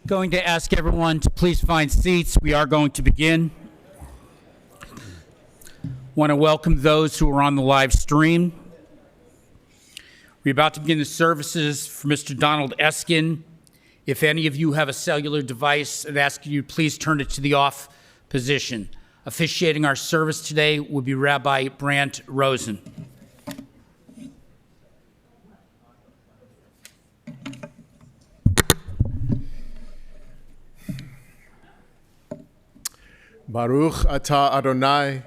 Going to ask everyone to please find seats. We are going to begin. Want to welcome those who are on the live stream. We're about to begin the services for Mr. Donald Esken. If any of you have a cellular device, I'd ask you to please turn it to the off position. Officiating our service today will be Rabbi Brant Rosen. Baruch atah Adonai,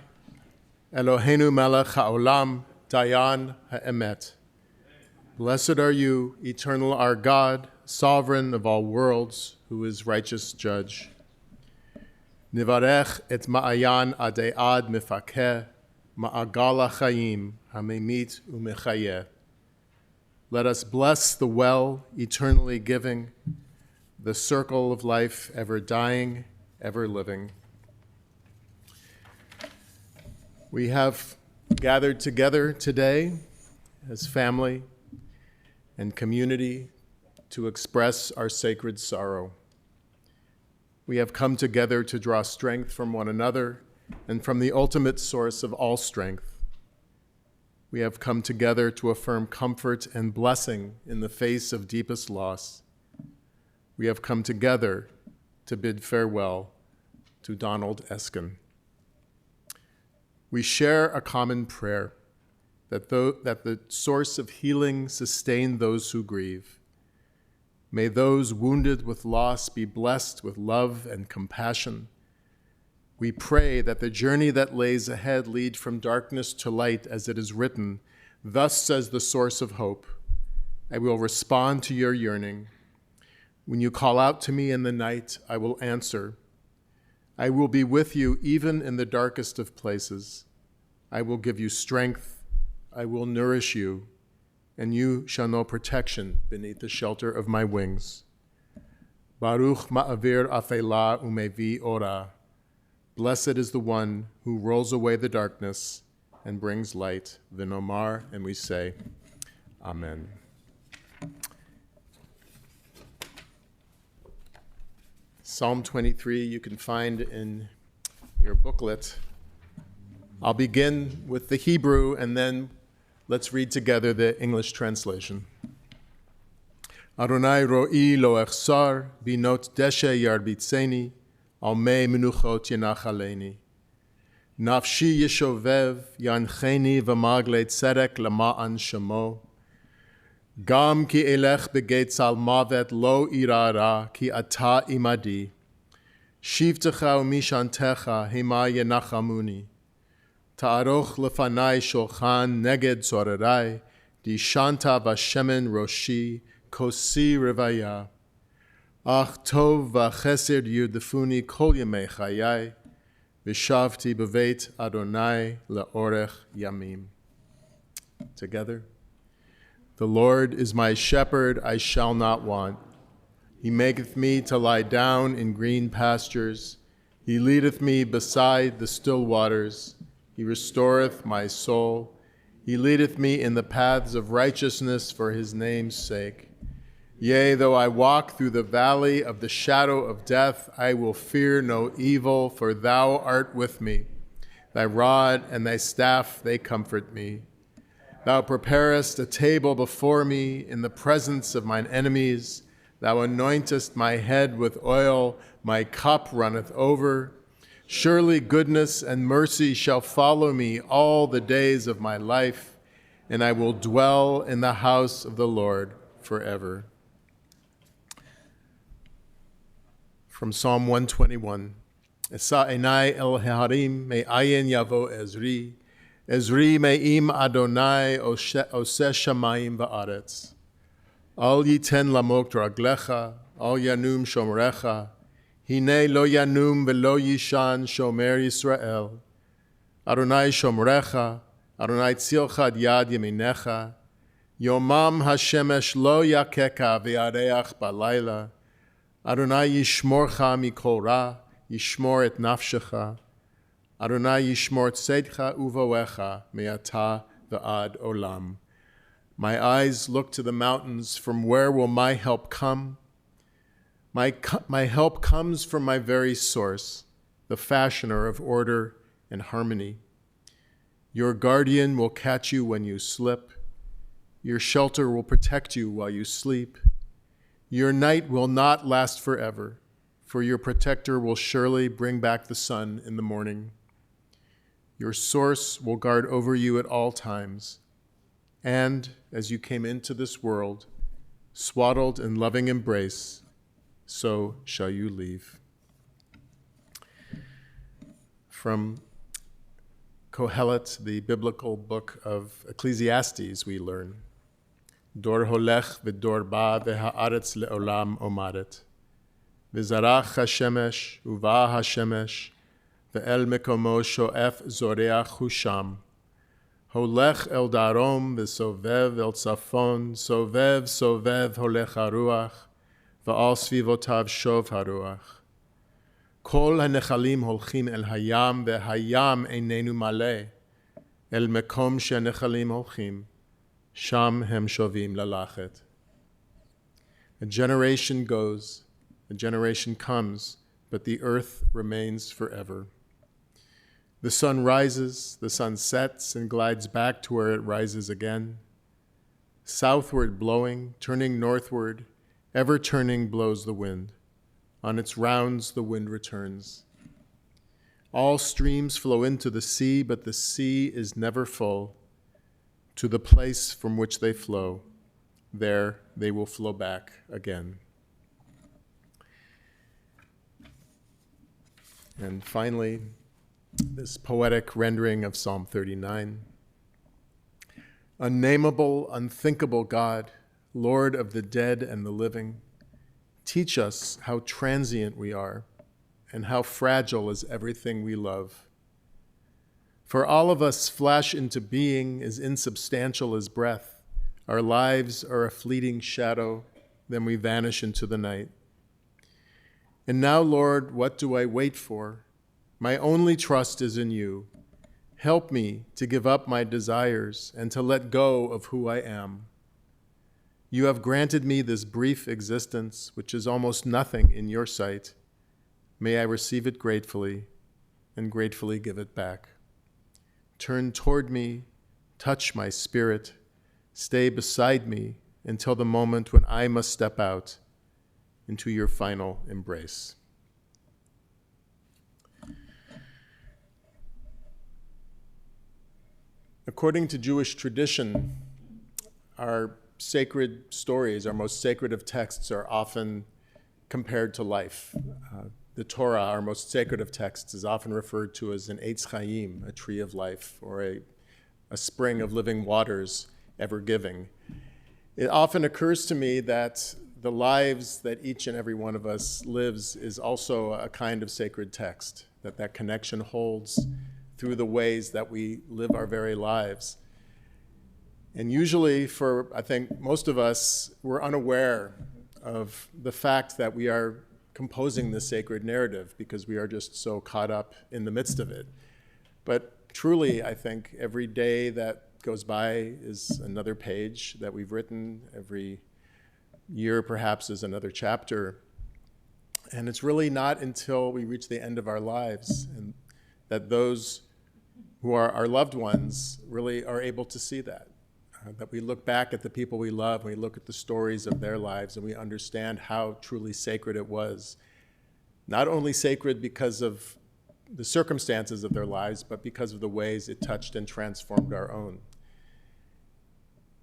Eloheinu melech haolam, dayan ha'emet. Blessed are you, eternal our God, sovereign of all worlds, who is righteous judge. Nivarech et ma'ayan adei ad mifakeh, ma'agal ha'chayim, ha'memit u'mechayeh. Let us bless the well, eternally giving, the circle of life, ever dying, ever living. We have gathered together today as family and community to express our sacred sorrow. We have come together to draw strength from one another and from the ultimate source of all strength. We have come together to affirm comfort and blessing in the face of deepest loss. We have come together to bid farewell to Donald Esken. We share a common prayer that the source of healing sustain those who grieve. May those wounded with loss be blessed with love and compassion. We pray that the journey that lays ahead lead from darkness to light, as it is written, "Thus says the source of hope, I will respond to your yearning. When you call out to me in the night, I will answer. I will be with you even in the darkest of places. I will give you strength. I will nourish you, and you shall know protection beneath the shelter of my wings. Baruch ma'avir afela umevi ora. Blessed is the one who rolls away the darkness and brings light. V'nomar, and we say, Amen. Psalm 23 you can find in your booklet. I'll begin with the Hebrew, and then let's read together the English translation. Adonai ro'i lo echsar, binot deshe yarbitzeni, al mei menuchot yenachaleni. Nafshi yeshovev, yancheni v'magle tzedek lama'an shemo. Gam ki elech beget sal mavet lo irara, ki ata imadi. Shivtecha umishantecha, hema yenachamuni. Ta'aroch lefanai shulchan neged zorerai, di shanta vashemen roshi, kosi revaya. Ach tov v'chesed yudefuni kol yemei chayai, v'shavti b'veit Adonai le'orech yamim. Together. The Lord is my shepherd, I shall not want. He maketh me to lie down in green pastures. He leadeth me beside the still waters. He restoreth my soul. He leadeth me in the paths of righteousness for his name's sake. Yea, though I walk through the valley of the shadow of death, I will fear no evil, for thou art with me. Thy rod and thy staff, they comfort me. Thou preparest a table before me in the presence of mine enemies. Thou anointest my head with oil, my cup runneth over. Surely goodness and mercy shall follow me all the days of my life, and I will dwell in the house of the Lord forever. From Psalm 121. Esa enai el heharim me'ayin yavo Ezri. Ezri me'im Adonai oseh shamayim va'aretz. Al yiten lamok draglecha, al yanum shomrecha. Hine lo yanum velo yishan shomer Yisrael. Adonai shomrecha, Adonai tzilcha yad yeminecha. Yomam hashemesh lo yakeka v'yareach balayla. Adonai yishmorcha mikol ra, yishmor et nafshecha. Adonai yishmor tzedcha uvoecha me'ata v'ad olam. My eyes look to the mountains, from where will my help come? My help comes from my very source, the fashioner of order and harmony. Your guardian will catch you when you slip. Your shelter will protect you while you sleep. Your night will not last forever, for your protector will surely bring back the sun in the morning. Your source will guard over you at all times. And as you came into this world, swaddled in loving embrace, so shall you leave. From Kohelet, the biblical book of Ecclesiastes, we learn, Dor holech v'dor ba v'ha'aretz le'olam omadet. V'zarach ha'shemesh uva ha'shemesh ve'el mekomo sho'ef zoreach husham. Holech el darom v'sovev el tzafon, sovev sovev holech haruach, va'al svivotav shov haruach. Kol hanechalim holchim el hayam ve'hayam einenu maleh, el mekom she'nechalim holchim, sham hem shovim lalachet. A generation goes, a generation comes, but the earth remains forever. The sun rises, the sun sets, and glides back to where it rises again. Southward blowing, turning northward, ever turning blows the wind. On its rounds the wind returns. All streams flow into the sea, but the sea is never full. To the place from which they flow, there they will flow back again. And finally, this poetic rendering of Psalm 39. Unnameable, unthinkable God, Lord of the dead and the living, teach us how transient we are and how fragile is everything we love. For all of us flash into being as insubstantial as breath. Our lives are a fleeting shadow, then we vanish into the night. And now, Lord, what do I wait for? My only trust is in you. Help me to give up my desires and to let go of who I am. You have granted me this brief existence, which is almost nothing in your sight. May I receive it gratefully and gratefully give it back. Turn toward me, touch my spirit, stay beside me until the moment when I must step out into your final embrace. According to Jewish tradition, our sacred stories, our most sacred of texts, are often compared to life. The Torah, our most sacred of texts, is often referred to as an Eitz Chaim, a tree of life, or a spring of living waters, ever giving. It often occurs to me that the lives that each and every one of us lives is also a kind of sacred text, that connection holds through the ways that we live our very lives. And usually for, I think, most of us, we're unaware of the fact that we are composing this sacred narrative because we are just so caught up in the midst of it. But truly, I think every day that goes by is another page that we've written. Every year perhaps is another chapter. And it's really not until we reach the end of our lives and that those who are our loved ones really are able to see that. That we look back at the people we love, and we look at the stories of their lives, and we understand how truly sacred it was. Not only sacred because of the circumstances of their lives, but because of the ways it touched and transformed our own.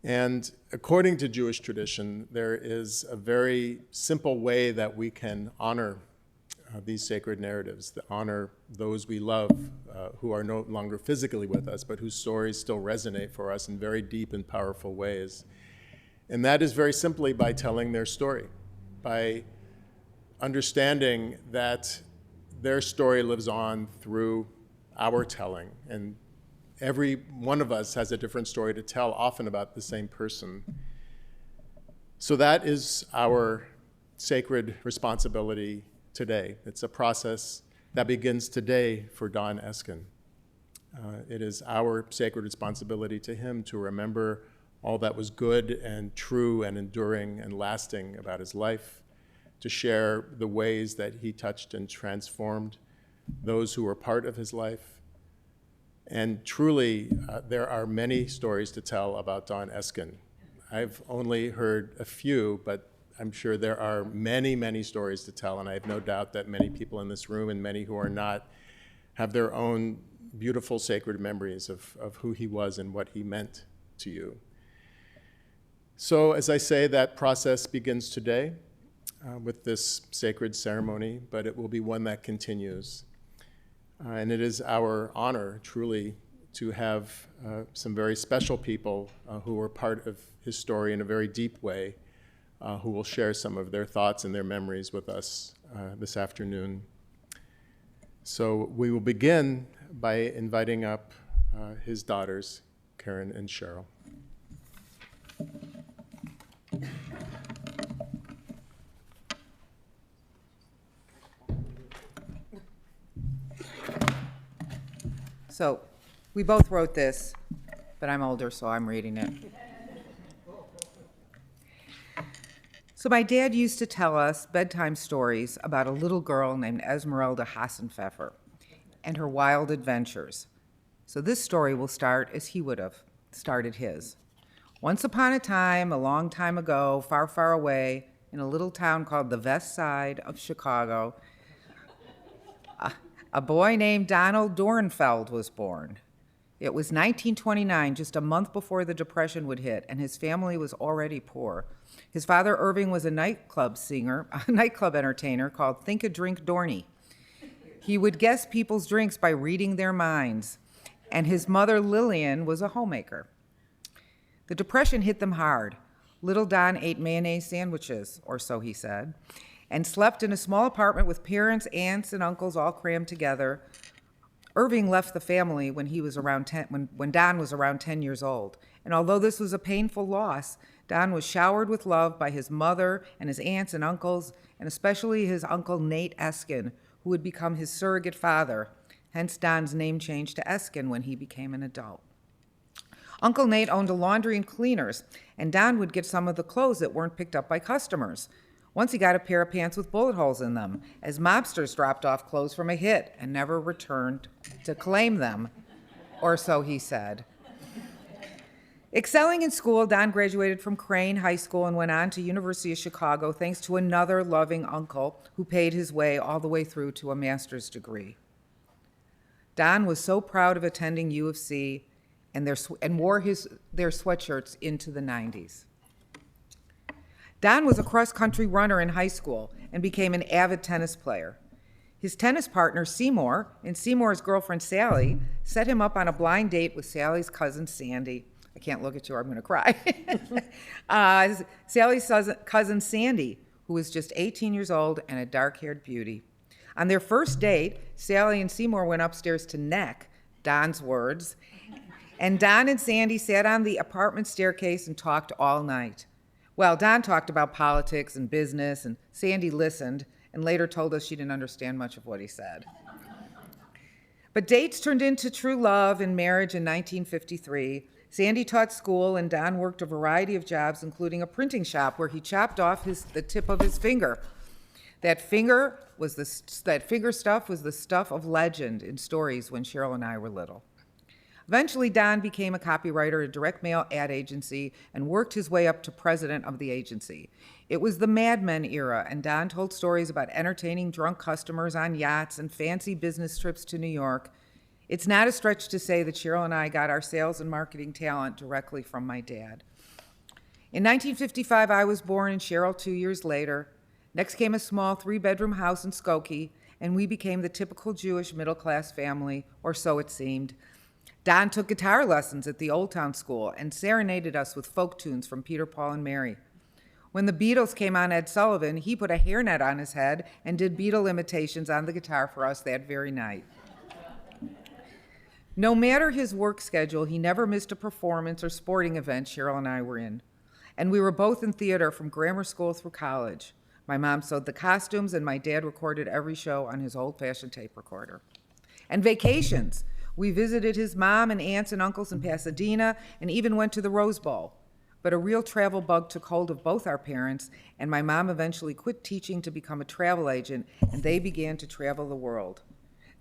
And according to Jewish tradition, there is a very simple way that we can honor these sacred narratives, to honor those we love who are no longer physically with us, but whose stories still resonate for us in very deep and powerful ways. And that is very simply by telling their story, by understanding that their story lives on through our telling. And every one of us has a different story to tell, often about the same person. So that is our sacred responsibility today. It's a process that begins today for Don Esken. It is our sacred responsibility to him to remember all that was good and true and enduring and lasting about his life, to share the ways that he touched and transformed those who were part of his life. And truly, there are many stories to tell about Don Esken. I've only heard a few, but I'm sure there are many, many stories to tell, and I have no doubt that many people in this room and many who are not have their own beautiful sacred memories of who he was and what he meant to you. So as I say, that process begins today with this sacred ceremony, but it will be one that continues. And it is our honor, truly, to have some very special people who were part of his story in a very deep way, who will share some of their thoughts and their memories with us this afternoon. So we will begin by inviting up his daughters, Karen and Cheryl. So we both wrote this, but I'm older, so I'm reading it. So my dad used to tell us bedtime stories about a little girl named Esmeralda Hassenpfeffer and her wild adventures. So this story will start as he would have started his. Once upon a time, a long time ago, far, far away, in a little town called the West Side of Chicago, a boy named Donald Dornfeld was born. It was 1929, just a month before the Depression would hit, and his family was already poor. His father, Irving, was a nightclub entertainer called Think a Drink Dorney. He would guess people's drinks by reading their minds, and his mother, Lillian, was a homemaker. The Depression hit them hard. Little Don ate mayonnaise sandwiches, or so he said, and slept in a small apartment with parents, aunts, and uncles all crammed together. Irving left the family when he was around 10, when Don was around 10 years old. And although this was a painful loss, Don was showered with love by his mother and his aunts and uncles, and especially his uncle Nate Esken, who would become his surrogate father. Hence Don's name changed to Esken when he became an adult. Uncle Nate owned a laundry and cleaners, and Don would get some of the clothes that weren't picked up by customers. Once he got a pair of pants with bullet holes in them, as mobsters dropped off clothes from a hit and never returned to claim them, or so he said. Excelling in school, Don graduated from Crane High School and went on to University of Chicago thanks to another loving uncle who paid his way all the way through to a master's degree. Don was so proud of attending U of C and wore their sweatshirts into the 90s. Don was a cross-country runner in high school and became an avid tennis player. His tennis partner, Seymour, and Seymour's girlfriend, Sally, set him up on a blind date with Sally's cousin, Sandy. I can't look at you or I'm going to cry. Sally's cousin, Sandy, who was just 18 years old and a dark-haired beauty. On their first date, Sally and Seymour went upstairs to neck, Don's words, and Don and Sandy sat on the apartment staircase and talked all night. Well, Don talked about politics and business, and Sandy listened and later told us she didn't understand much of what he said. But dates turned into true love and marriage in 1953. Sandy taught school, and Don worked a variety of jobs, including a printing shop where he chopped off the tip of his finger. That finger stuff was the stuff of legend in stories when Cheryl and I were little. Eventually, Don became a copywriter at a direct mail ad agency and worked his way up to president of the agency. It was the Mad Men era, and Don told stories about entertaining drunk customers on yachts and fancy business trips to New York. It's not a stretch to say that Cheryl and I got our sales and marketing talent directly from my dad. In 1955, I was born, and Cheryl 2 years later. Next came a small 3-bedroom house in Skokie, and we became the typical Jewish middle-class family, or so it seemed. Don took guitar lessons at the Old Town School and serenaded us with folk tunes from Peter, Paul, and Mary. When the Beatles came on Ed Sullivan, he put a hairnet on his head and did Beatle imitations on the guitar for us that very night. No matter his work schedule, he never missed a performance or sporting event Cheryl and I were in. And we were both in theater from grammar school through college. My mom sewed the costumes, and my dad recorded every show on his old-fashioned tape recorder. And vacations. We visited his mom and aunts and uncles in Pasadena and even went to the Rose Bowl. But a real travel bug took hold of both our parents, and my mom eventually quit teaching to become a travel agent, and they began to travel the world.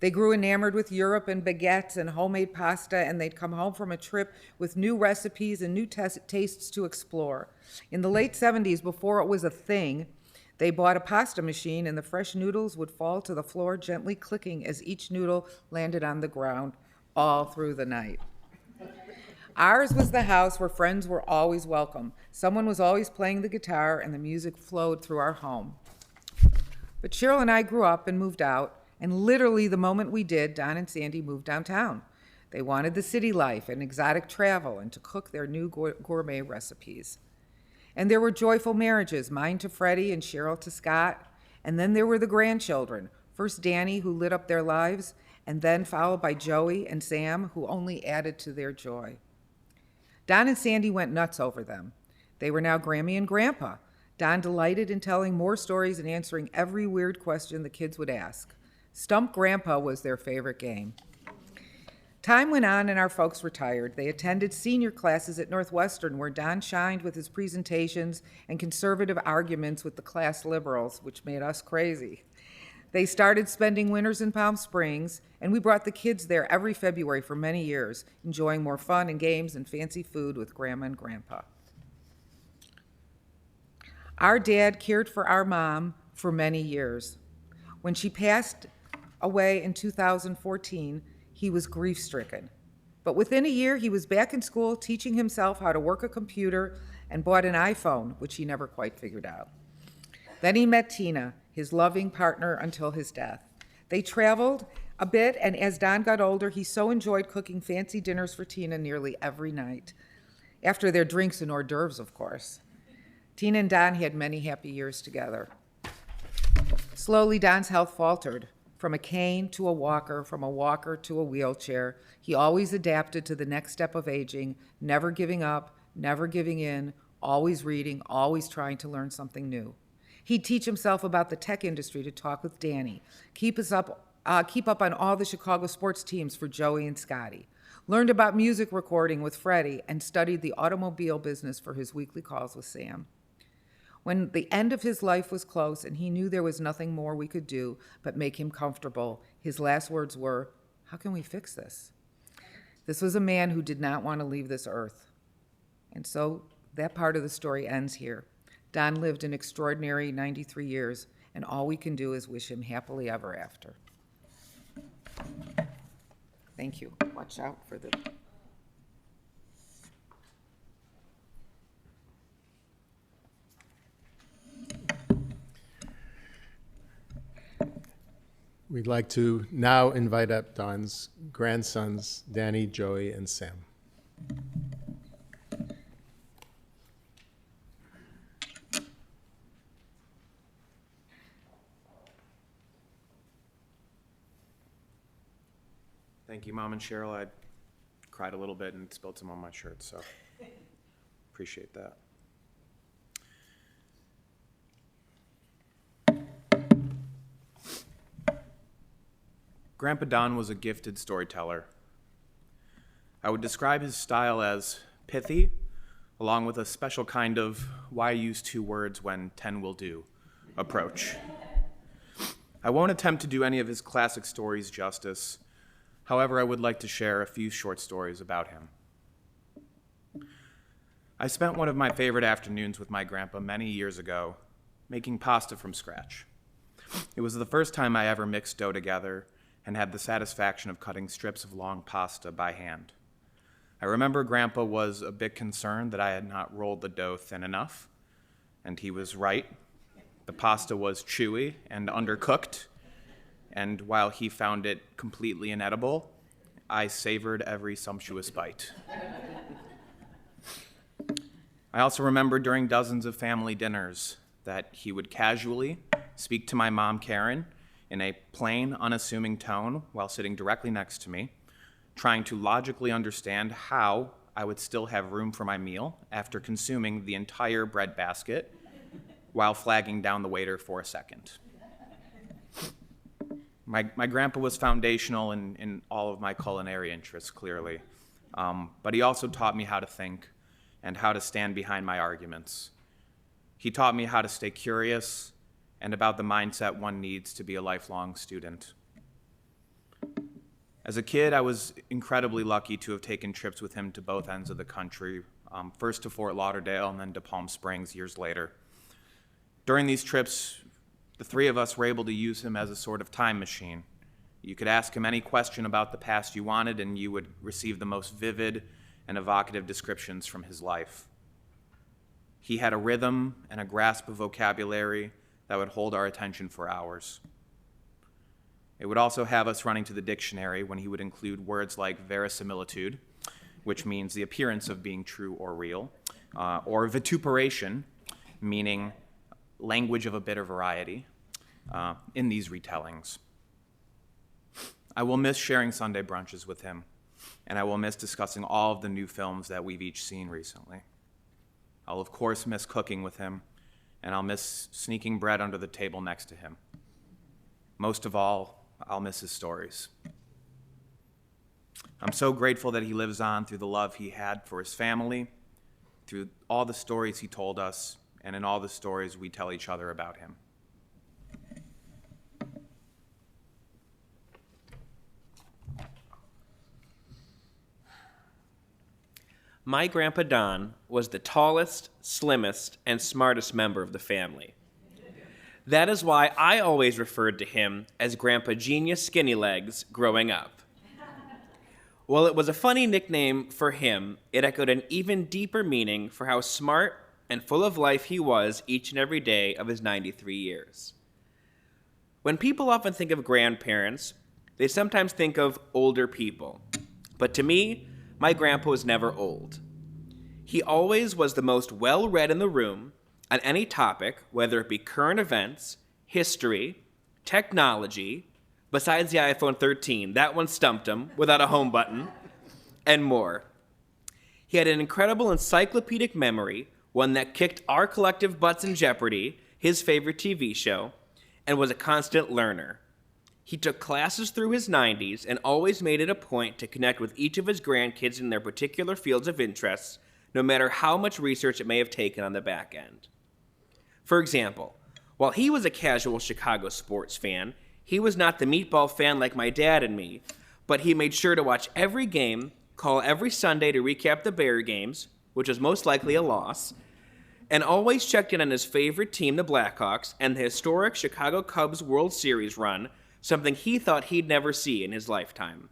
They grew enamored with Europe and baguettes and homemade pasta, and they'd come home from a trip with new recipes and new tastes to explore. In the late 70s, before it was a thing, they bought a pasta machine, and the fresh noodles would fall to the floor, gently clicking as each noodle landed on the ground, all through the night. Ours was the house where friends were always welcome. Someone was always playing the guitar, and the music flowed through our home. But Cheryl and I grew up and moved out, and literally the moment we did, Don and Sandy moved downtown. They wanted the city life and exotic travel and to cook their new gourmet recipes. And there were joyful marriages, mine to Freddie and Cheryl to Scott. And then there were the grandchildren, first Danny, who lit up their lives, and then followed by Joey and Sam, who only added to their joy. Don and Sandy went nuts over them. They were now Grammy and Grandpa. Don delighted in telling more stories and answering every weird question the kids would ask. Stump Grandpa was their favorite game. Time went on and our folks retired. They attended senior classes at Northwestern, where Don shined with his presentations and conservative arguments with the class liberals, which made us crazy. They started spending winters in Palm Springs, and we brought the kids there every February for many years, enjoying more fun and games and fancy food with Grandma and Grandpa. Our dad cared for our mom for many years. When she passed away in 2014, he was grief-stricken. But within a year, he was back in school teaching himself how to work a computer and bought an iPhone, which he never quite figured out. Then he met Tina, his loving partner until his death. They traveled a bit, and as Don got older, he so enjoyed cooking fancy dinners for Tina nearly every night. After their drinks and hors d'oeuvres, of course. Tina and Don had many happy years together. Slowly, Don's health faltered. From a cane to a walker, from a walker to a wheelchair, he always adapted to the next step of aging, never giving up, never giving in, always reading, always trying to learn something new. He'd teach himself about the tech industry to talk with Danny, keep up on all the Chicago sports teams for Joey and Scotty, learned about music recording with Freddie, and studied the automobile business for his weekly calls with Sam. When the end of his life was close and he knew there was nothing more we could do but make him comfortable, his last words were, "How can we fix this?" This was a man who did not want to leave this earth. And so that part of the story ends here. Don lived an extraordinary 93 years, and all we can do is wish him happily ever after. Thank you. Watch out for the... We'd like to now invite up Don's grandsons, Danny, Joey, and Sam. Thank you, Mom and Cheryl. I cried a little bit and spilled some on my shirt, so appreciate that. Grandpa Don was a gifted storyteller. I would describe his style as pithy, along with a special kind of why use two words when 10 will do approach. I won't attempt to do any of his classic stories justice. However, I would like to share a few short stories about him. I spent one of my favorite afternoons with my grandpa many years ago, making pasta from scratch. It was the first time I ever mixed dough together and had the satisfaction of cutting strips of long pasta by hand. I remember Grandpa was a bit concerned that I had not rolled the dough thin enough, and he was right. The pasta was chewy and undercooked, and while he found it completely inedible, I savored every sumptuous bite. I also remember during dozens of family dinners that he would casually speak to my mom, Karen, in a plain, unassuming tone while sitting directly next to me, trying to logically understand how I would still have room for my meal after consuming the entire bread basket while flagging down the waiter for a second. My grandpa was foundational in all of my culinary interests, clearly, but he also taught me how to think and how to stand behind my arguments. He taught me how to stay curious and about the mindset one needs to be a lifelong student. As a kid, I was incredibly lucky to have taken trips with him to both ends of the country, first to Fort Lauderdale and then to Palm Springs years later. During these trips, the three of us were able to use him as a sort of time machine. You could ask him any question about the past you wanted, and you would receive the most vivid and evocative descriptions from his life. He had a rhythm and a grasp of vocabulary that would hold our attention for hours. It would also have us running to the dictionary when he would include words like verisimilitude, which means the appearance of being true or real, or vituperation, meaning language of a bitter variety, in these retellings. I will miss sharing Sunday brunches with him, and I will miss discussing all of the new films that we've each seen recently. I'll of course miss cooking with him, and I'll miss sneaking bread under the table next to him. Most of all, I'll miss his stories. I'm so grateful that he lives on through the love he had for his family, through all the stories he told us, and in all the stories we tell each other about him. My Grandpa Don was the tallest, slimmest, and smartest member of the family. That is why I always referred to him as Grandpa Genius Skinny Legs growing up. While it was a funny nickname for him, it echoed an even deeper meaning for how smart and full of life he was each and every day of his 93 years. When people often think of grandparents, they sometimes think of older people. But to me, my grandpa was never old. He always was the most well-read in the room on any topic, whether it be current events, history, technology, besides the iPhone 13, that one stumped him without a home button, and more. He had an incredible encyclopedic memory, one that kicked our collective butts in Jeopardy, his favorite TV show, and was a constant learner. He took classes through his 90s and always made it a point to connect with each of his grandkids in their particular fields of interest, no matter how much research it may have taken on the back end. For example, while he was a casual Chicago sports fan, he was not the meatball fan like my dad and me, but he made sure to watch every game, call every Sunday to recap the Bear games, which was most likely a loss, and always checked in on his favorite team, the Blackhawks, and the historic Chicago Cubs World Series run, something he thought he'd never see in his lifetime.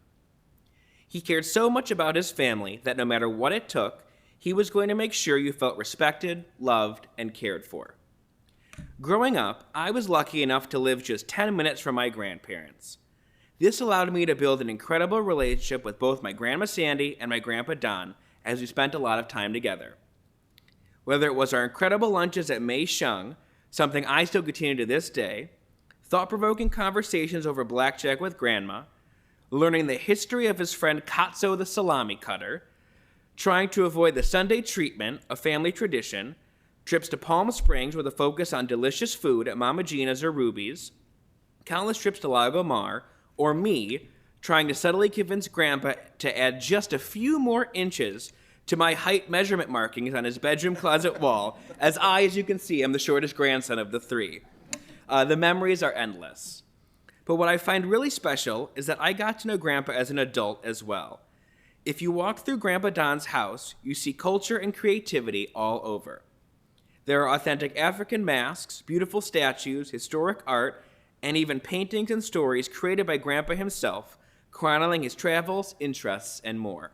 He cared so much about his family that no matter what it took, he was going to make sure you felt respected, loved, and cared for. Growing up, I was lucky enough to live just 10 minutes from my grandparents. This allowed me to build an incredible relationship with both my Grandma Sandy and my Grandpa Don, as we spent a lot of time together. Whether it was our incredible lunches at Mei Sheng, something I still continue to this day, thought-provoking conversations over blackjack with Grandma, learning the history of his friend Katso the salami cutter, trying to avoid the Sunday treatment, a family tradition, trips to Palm Springs with a focus on delicious food at Mama Gina's or Ruby's, countless trips to Lago Mar, or me trying to subtly convince Grandpa to add just a few more inches to my height measurement markings on his bedroom closet wall, as you can see, am the shortest grandson of the three. The memories are endless. But what I find really special is that I got to know Grandpa as an adult as well. If you walk through Grandpa Don's house, you see culture and creativity all over. There are authentic African masks, beautiful statues, historic art, and even paintings and stories created by Grandpa himself, chronicling his travels, interests, and more.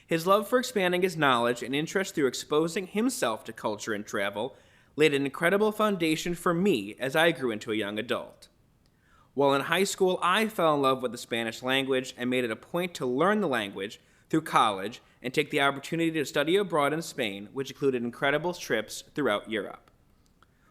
His love for expanding his knowledge and interest through exposing himself to culture and travel laid an incredible foundation for me as I grew into a young adult. While in high school, I fell in love with the Spanish language and made it a point to learn the language through college and take the opportunity to study abroad in Spain, which included incredible trips throughout Europe.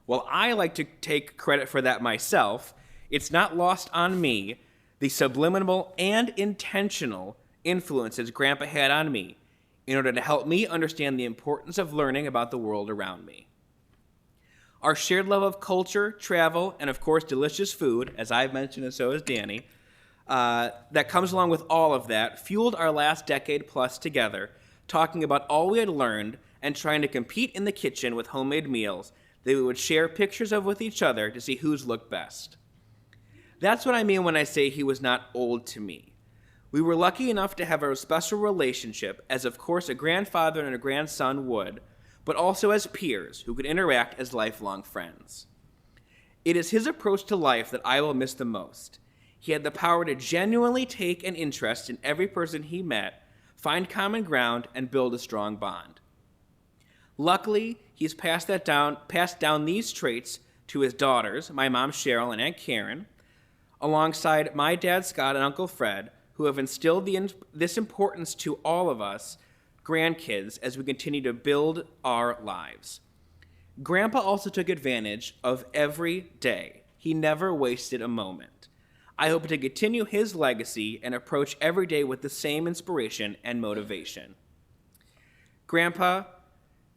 While I like to take credit for that myself, it's not lost on me the subliminal and intentional influences Grandpa had on me in order to help me understand the importance of learning about the world around me. Our shared love of culture, travel, and of course delicious food, as I've mentioned and so has Danny, that comes along with all of that, fueled our last decade plus together, talking about all we had learned and trying to compete in the kitchen with homemade meals that we would share pictures of with each other to see whose looked best. That's what I mean when I say he was not old to me. We were lucky enough to have a special relationship, as of course a grandfather and a grandson would, but also as peers who could interact as lifelong friends. It is his approach to life that I will miss the most. He had the power to genuinely take an interest in every person he met, find common ground, and build a strong bond. Luckily, he's passed down these traits to his daughters, my mom Cheryl and Aunt Karen, alongside my dad Scott and Uncle Fred, who have instilled this importance to all of us grandkids as we continue to build our lives. Grandpa also took advantage of every day. He never wasted a moment. I hope to continue his legacy and approach every day with the same inspiration and motivation. Grandpa,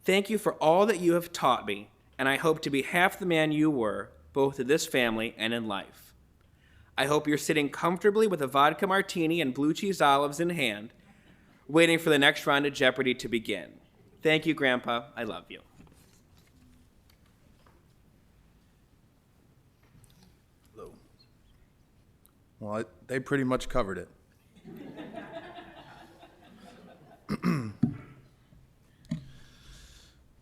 thank you for all that you have taught me, and I hope to be half the man you were, both to this family and in life. I hope you're sitting comfortably with a vodka martini and blue cheese olives in hand, waiting for the next round of Jeopardy to begin. Thank you, Grandpa. I love you. Hello. Well, they pretty much covered it.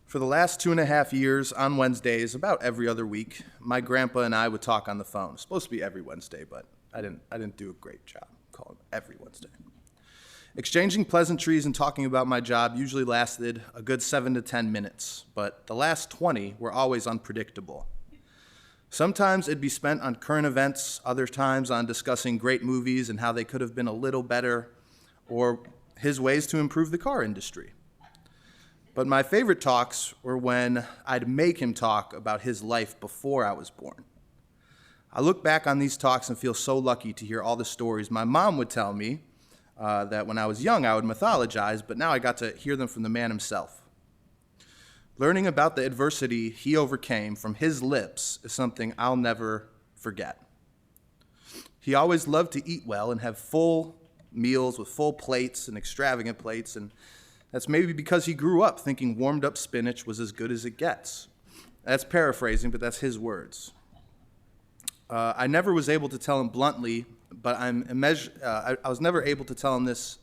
For the last 2.5 years, on Wednesdays, about every other week, my grandpa and I would talk on the phone. It's supposed to be every Wednesday, but I didn't do a great job calling every Wednesday. Exchanging pleasantries and talking about my job usually lasted a good 7 to 10 minutes, but the last 20 were always unpredictable. Sometimes it'd be spent on current events, other times on discussing great movies and how they could have been a little better, or his ways to improve the car industry. But my favorite talks were when I'd make him talk about his life before I was born. I look back on these talks and feel so lucky to hear all the stories my mom would tell me that when I was young I would mythologize, but now I got to hear them from the man himself. Learning about the adversity he overcame from his lips is something I'll never forget. He always loved to eat well and have full meals with full plates and extravagant plates, and that's maybe because he grew up thinking warmed up spinach was as good as it gets. That's paraphrasing, but that's his words. I never was able to tell him bluntly, but I was never able to tell him this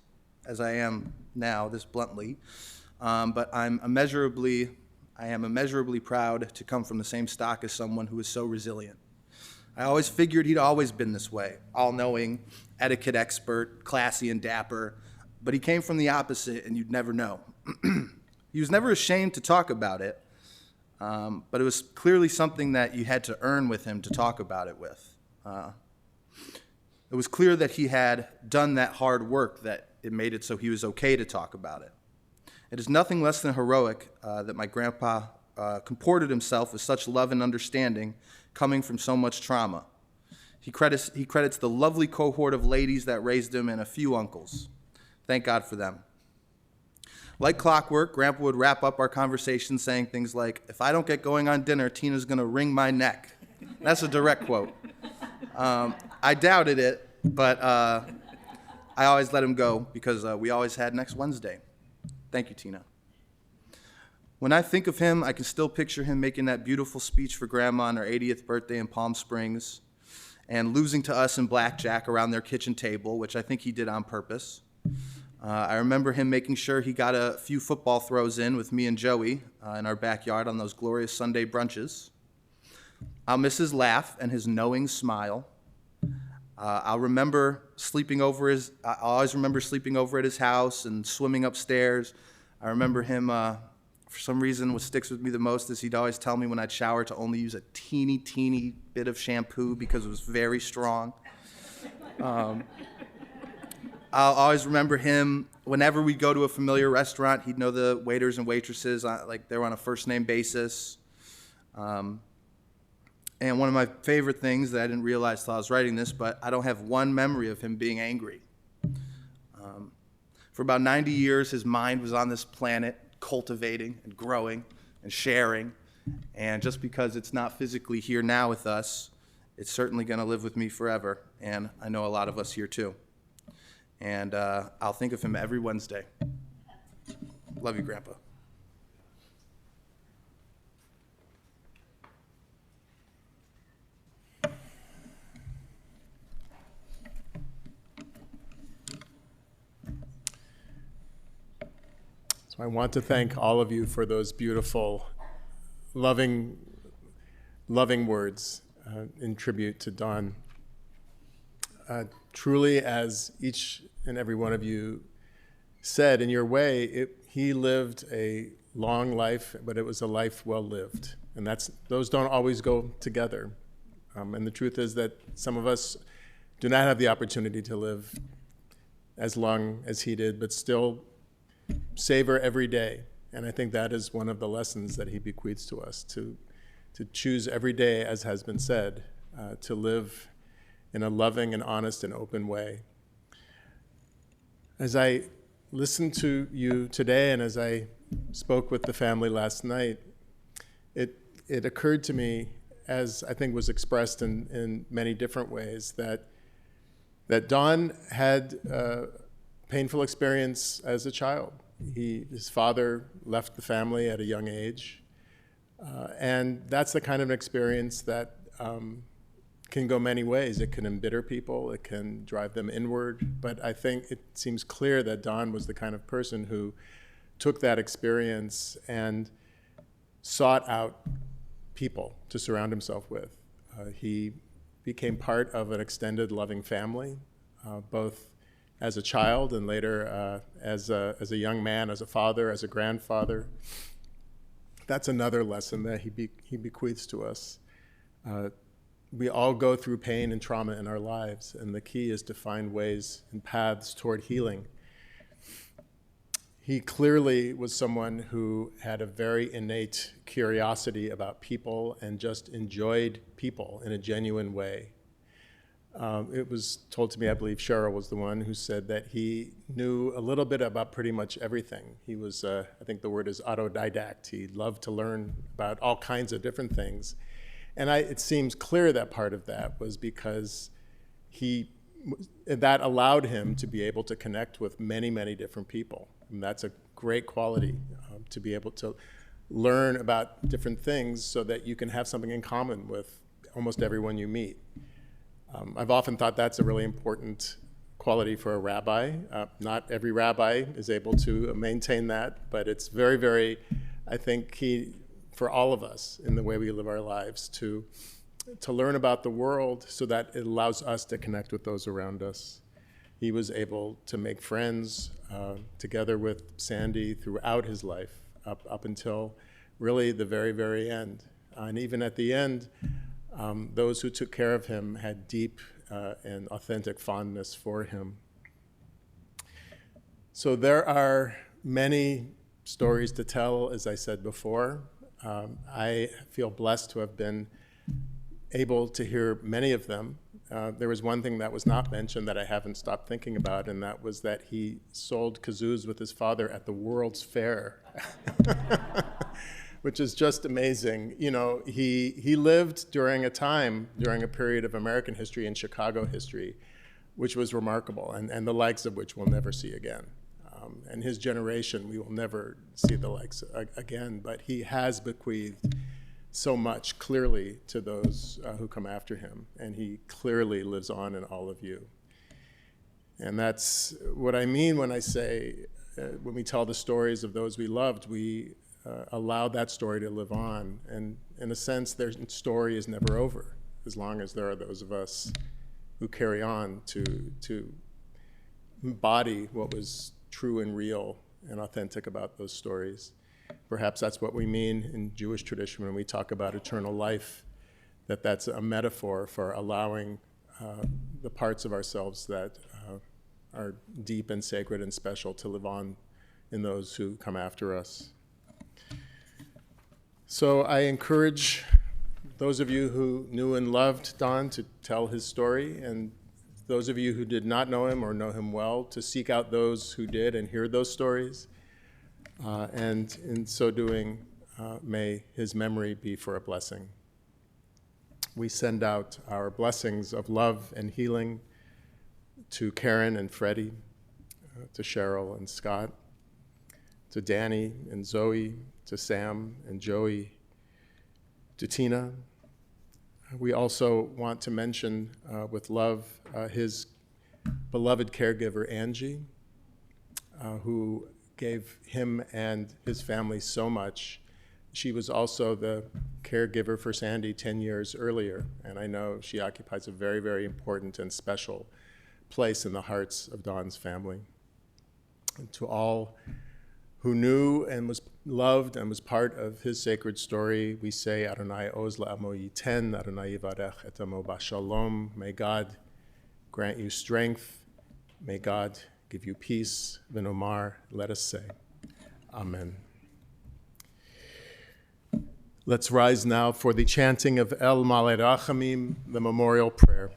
as I am now, this bluntly, but I am immeasurably proud to come from the same stock as someone who is so resilient. I always figured he'd always been this way, all-knowing, etiquette expert, classy and dapper, but he came from the opposite, and you'd never know. He was never ashamed to talk about it, but it was clearly something that you had to earn with him to talk about it with. It was clear that he had done that hard work, that it made it so he was okay to talk about it. It is nothing less than heroic that my grandpa comported himself with such love and understanding coming from so much trauma. He credits the lovely cohort of ladies that raised him and a few uncles. Thank God for them. Like clockwork, Grandpa would wrap up our conversation saying things like, "If I don't get going on dinner, Tina's going to wring my neck." That's a direct quote. I doubted it, but I always let him go because we always had next Wednesday. Thank you, Tina. When I think of him, I can still picture him making that beautiful speech for Grandma on her 80th birthday in Palm Springs and losing to us in blackjack around their kitchen table, which I think he did on purpose. I remember him making sure he got a few football throws in with me and Joey in our backyard on those glorious Sunday brunches. I'll miss his laugh and his knowing smile. I always remember sleeping over at his house and swimming upstairs. I remember him, for some reason, what sticks with me the most is he'd always tell me when I'd shower to only use a teeny bit of shampoo because it was very strong. I'll always remember him, whenever we'd go to a familiar restaurant, he'd know the waiters and waitresses, like they were on a first-name basis. And one of my favorite things that I didn't realize till I was writing this, but I don't have one memory of him being angry. For about 90 years, his mind was on this planet, cultivating and growing and sharing. And just because it's not physically here now with us, it's certainly going to live with me forever. And I know a lot of us here too. And I'll think of him every Wednesday. Love you, Grandpa. So I want to thank all of you for those beautiful, loving words in tribute to Don. Truly, as each and every one of you said in your way, he lived a long life, but it was a life well lived. And those don't always go together. And the truth is that some of us do not have the opportunity to live as long as he did, but still savor every day. And I think that is one of the lessons that he bequeaths to us, to choose every day, as has been said, to live in a loving and honest and open way. As I listened to you today and as I spoke with the family last night, it occurred to me, as I think was expressed in many different ways, that Don had a painful experience as a child. His father left the family at a young age, and that's the kind of an experience that can go many ways. It can embitter people, it can drive them inward, but I think it seems clear that Don was the kind of person who took that experience and sought out people to surround himself with. He became part of an extended loving family, both as a child and later as a young man, as a father, as a grandfather. That's another lesson that he bequeaths to us. We all go through pain and trauma in our lives, and the key is to find ways and paths toward healing. He clearly was someone who had a very innate curiosity about people and just enjoyed people in a genuine way. It was told to me, I believe Cheryl was the one who said that he knew a little bit about pretty much everything. He was, I think the word is autodidact. He loved to learn about all kinds of different things. And it seems clear that part of that was because that allowed him to be able to connect with many, many different people. And that's a great quality, to be able to learn about different things so that you can have something in common with almost everyone you meet. I've often thought that's a really important quality for a rabbi. Not every rabbi is able to maintain that, but it's very, very, I think, key for all of us in the way we live our lives to learn about the world so that it allows us to connect with those around us. He was able to make friends together with Sandy throughout his life, up until really the very, very end. And even at the end, those who took care of him had deep and authentic fondness for him. So there are many stories to tell, as I said before. I feel blessed to have been able to hear many of them. There was one thing that was not mentioned that I haven't stopped thinking about, and that was that he sold kazoos with his father at the World's Fair, which is just amazing. You know, he lived during a period of American history and Chicago history, which was remarkable, and the likes of which we'll never see again. And his generation, we will never see the likes again, but he has bequeathed so much clearly to those who come after him, and he clearly lives on in all of you. And that's what I mean when I say, when we tell the stories of those we loved, we allow that story to live on. And in a sense, their story is never over, as long as there are those of us who carry on to embody what was true and real and authentic about those stories. Perhaps that's what we mean in Jewish tradition when we talk about eternal life, that's a metaphor for allowing the parts of ourselves that are deep and sacred and special to live on in those who come after us. So I encourage those of you who knew and loved Don to tell his story, and those of you who did not know him or know him well to seek out those who did and hear those stories. And in so doing, may his memory be for a blessing. We send out our blessings of love and healing to Karen and Freddie, to Cheryl and Scott, to Danny and Zoe, to Sam and Joey, to Tina. We also want to mention with love his beloved caregiver, Angie, who gave him and his family so much. She was also the caregiver for Sandy 10 years earlier, and I know she occupies a very, very important and special place in the hearts of Don's family. And to all who knew and was loved and was part of his sacred story, we say, Adonai oz la'amo yiten, Adonai yivarech et amo b'shalom. May God grant you strength. May God give you peace. V'nomar, let us say, Amen. Let's rise now for the chanting of El Malei Rachamim, the memorial prayer.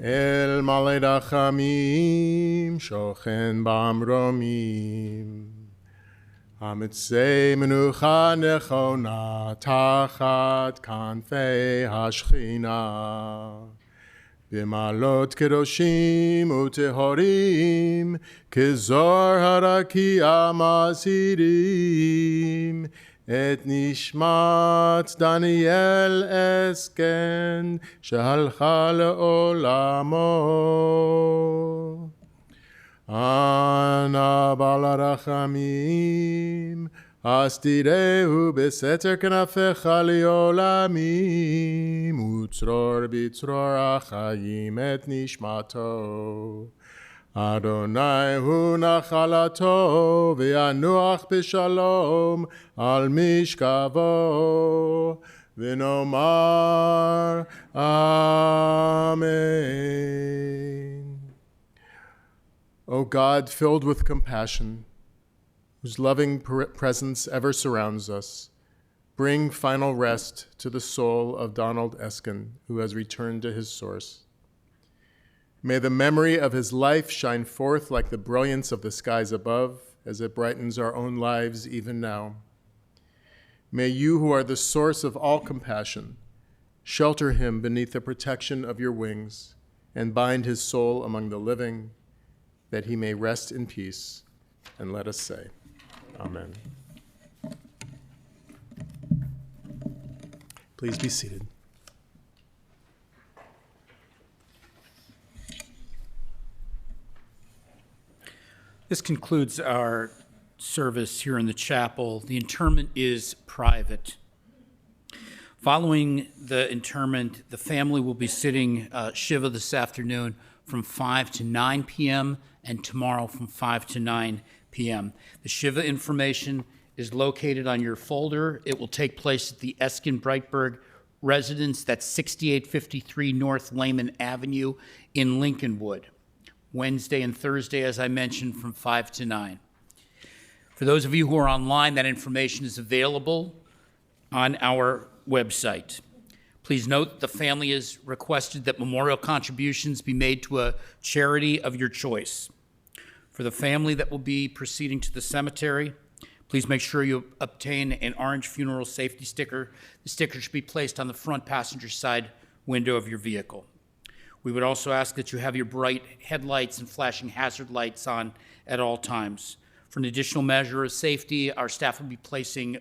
El Malei Rachamim, shochen b'amromim, hamitzei menucha nechona tachat kanfei hashchina. במעלות קדושים וטהורים, כזוהר הרקיע מזהירים, את נשמת דניאל אסקן, שהלכה לעולמו. אנא בעל הרחמים, אז תיראו בסתר כנפיך לעולמים, וצרור בצרור החיים את נשמתו. אדוני הוא נחלתו, וינוח בשלום על משכבו, ונאמר Amen. O God, filled with compassion, whose loving presence ever surrounds us, bring final rest to the soul of Donald Esken, who has returned to his source. May the memory of his life shine forth like the brilliance of the skies above, as it brightens our own lives even now. May you, who are the source of all compassion, shelter him beneath the protection of your wings and bind his soul among the living, that he may rest in peace. And let us say, Amen. Please be seated. This concludes our service here in the chapel. The interment is private. Following the interment, the family will be sitting Shiva this afternoon from 5 to 9 p.m. and tomorrow from 5 to 9 p.m. The Shiva information is located on your folder. It will take place at the Esken Breitberg residence, that's 6853 North Lehman Avenue in Lincolnwood, Wednesday and Thursday, as I mentioned, from 5 to 9. For those of you who are online, that information is available on our website. Please note the family has requested that memorial contributions be made to a charity of your choice. For the family that will be proceeding to the cemetery, please make sure you obtain an orange funeral safety sticker. The sticker should be placed on the front passenger side window of your vehicle. We would also ask that you have your bright headlights and flashing hazard lights on at all times. For an additional measure of safety, our staff will be placing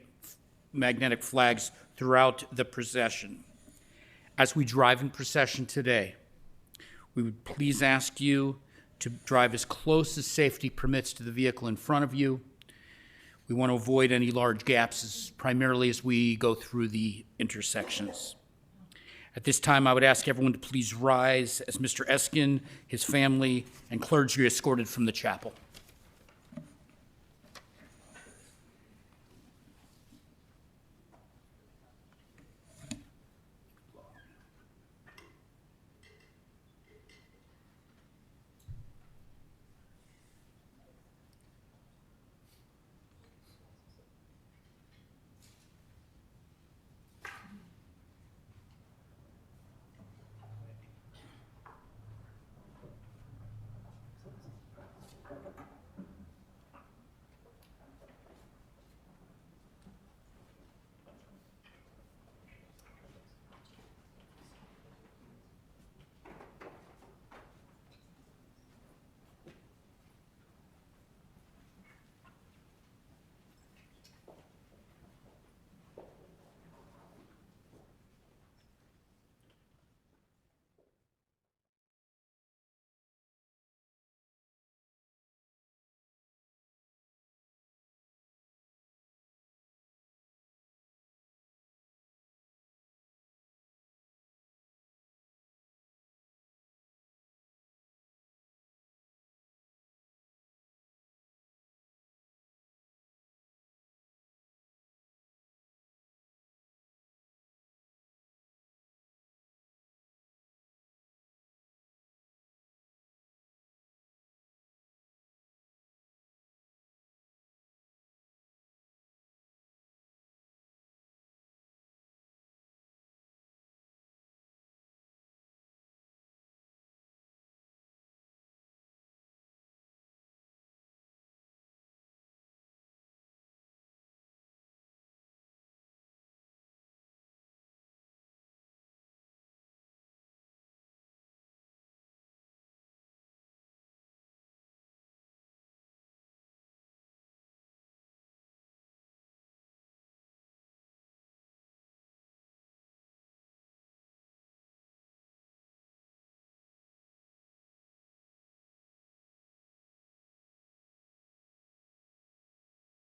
magnetic flags throughout the procession. As we drive in procession today, we would please ask you to drive as close as safety permits to the vehicle in front of you. We want to avoid any large gaps, primarily as we go through the intersections. At this time, I would ask everyone to please rise as Mr. Esken, his family, and clergy are escorted from the chapel.